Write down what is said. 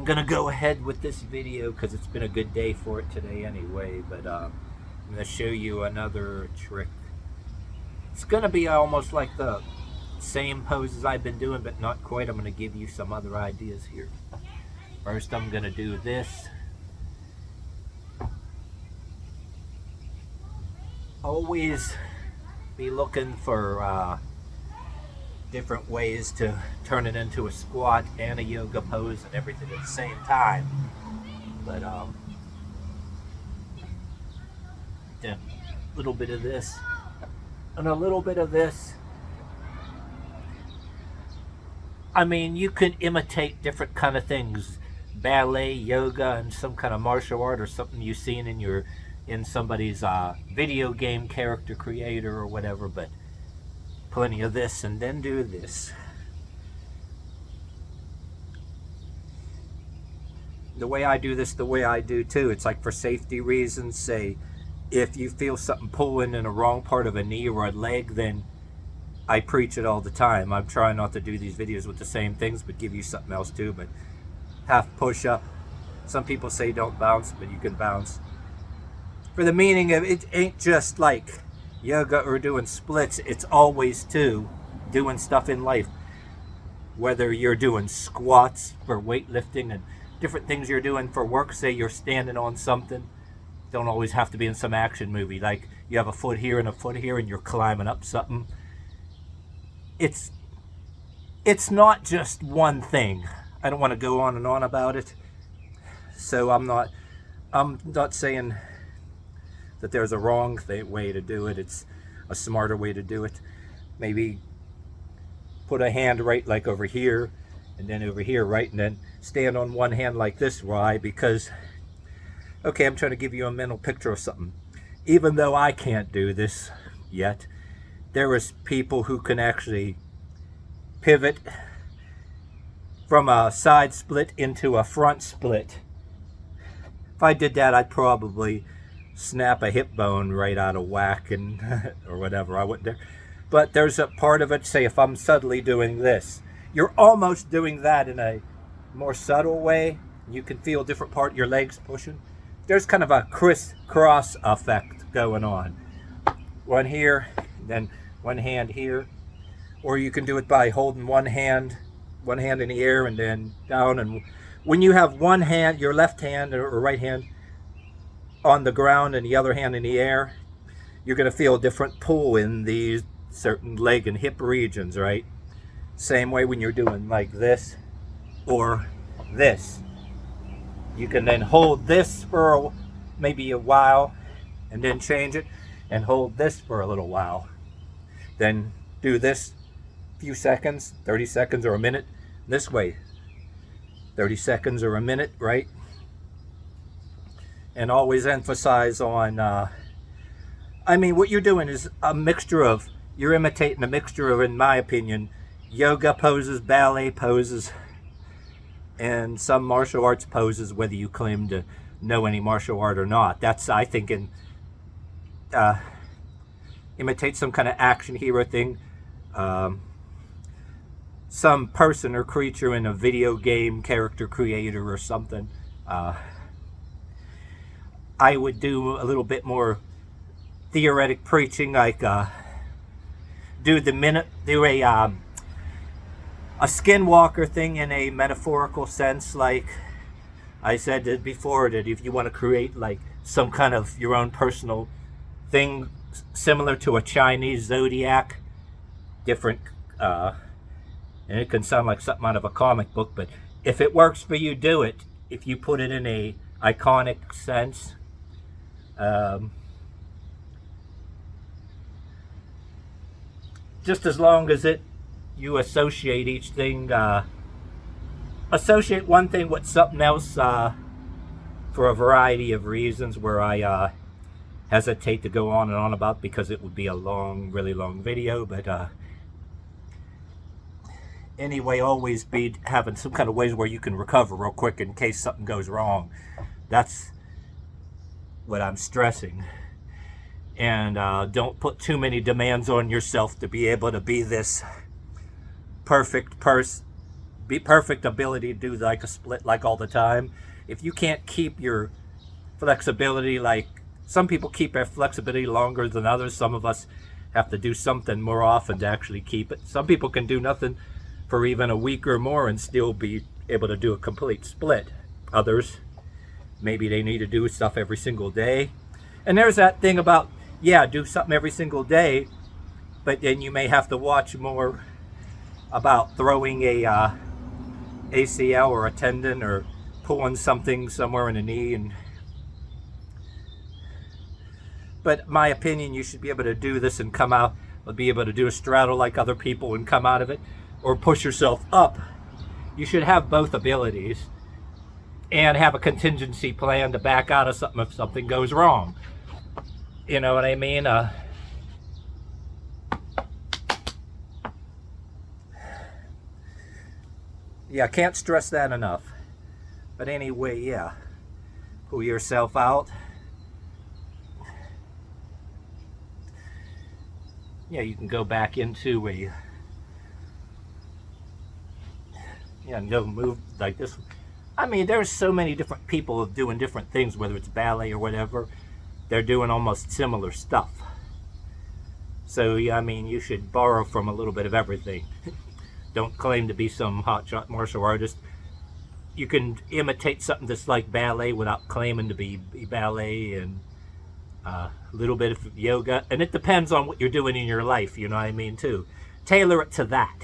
gonna go ahead with this video because it's been a good day for it today anyway, but I'm gonna show you another trick. It's gonna be almost like the same poses I've been doing, but not quite. I'm gonna give you some other ideas here. First, I'm gonna do this. Always be looking for different ways to turn it into a squat and a yoga pose and everything at the same time. But a little bit of this and a little bit of this. I mean, you could imitate different kind of things, ballet, yoga, and some kind of martial art or something you've seen in somebody's video game character creator or whatever, but plenty of this, and then do this. The way I do this, the way I do too, it's like for safety reasons. Say, if you feel something pulling in the wrong part of a knee or a leg, then I preach it all the time. I'm trying not to do these videos with the same things, but give you something else too. But half push up. Some people say don't bounce, but you can bounce. For the meaning of it, ain't just like yoga or doing splits. It's always too doing stuff in life. Whether you're doing squats for weightlifting and different things you're doing for work. Say you're standing on something. Don't always have to be in some action movie. Like you have a foot here and a foot here and you're climbing up something. It's not just one thing. I don't want to go on and on about it. So I'm not saying that there's a wrong way to do it. It's a smarter way to do it. Maybe put a hand right like over here and then over here, right? And then stand on one hand like this. Why? Because, okay, I'm trying to give you a mental picture of something. Even though I can't do this yet, there is people who can actually pivot from a side split into a front split. If I did that, I'd probably snap a hip bone right out of whack and or whatever. I wouldn't dare. But there's a part of it, say if I'm subtly doing this, you're almost doing that in a more subtle way. You can feel a different part, your legs pushing. There's kind of a crisscross effect going on. One here, then one hand here. Or you can do it by holding one hand in the air and then down. And when you have one hand, your left hand or right hand on the ground and the other hand in the air, you're going to feel a different pull in these certain leg and hip regions, right? Same way when you're doing like this or this. You can then hold this for maybe a while and then change it and hold this for a little while. Then do this a few seconds, 30 seconds or a minute this way. 30 seconds or a minute, right? And always emphasize on, I mean, what you're doing is a mixture of, you're imitating a mixture of, in my opinion, yoga poses, ballet poses, and some martial arts poses, whether you claim to know any martial art or not. That's, I think, imitate some kind of action hero thing. Some person or creature in a video game character creator or something. I would do a little bit more theoretic preaching, like do a skinwalker thing in a metaphorical sense. Like I said before, that if you want to create like some kind of your own personal thing similar to a Chinese zodiac, different, and it can sound like something out of a comic book, but if it works for you, do it. If you put it in a iconic sense, just as long as you associate each thing, associate one thing with something else, for a variety of reasons where I hesitate to go on and on about, because it would be a long, really long video. But anyway, always be having some kind of ways where you can recover real quick in case something goes wrong. That's what I'm stressing. And don't put too many demands on yourself to be able to be this perfect person, be perfect ability to do like a split like all the time. If you can't keep your flexibility, like some people keep their flexibility longer than others. Some of us have to do something more often to actually keep it. Some people can do nothing for even a week or more and still be able to do a complete split. Others, maybe they need to do stuff every single day. And there's that thing about, yeah, do something every single day, but then you may have to watch more about throwing a ACL or a tendon or pulling something somewhere in the knee. But my opinion, you should be able to do this and come out, be able to do a straddle like other people and come out of it, or push yourself up. You should have both abilities and have a contingency plan to back out of something if something goes wrong. You know what I mean? Yeah, can't stress that enough. But anyway, yeah, pull yourself out. Yeah, you can go back into a, yeah, no move like this. I mean, there's so many different people doing different things, whether it's ballet or whatever. They're doing almost similar stuff. So, yeah, I mean, you should borrow from a little bit of everything. Don't claim to be some hotshot martial artist. You can imitate something that's like ballet without claiming to be ballet, and a little bit of yoga. And it depends on what you're doing in your life, you know what I mean, too. Tailor it to that.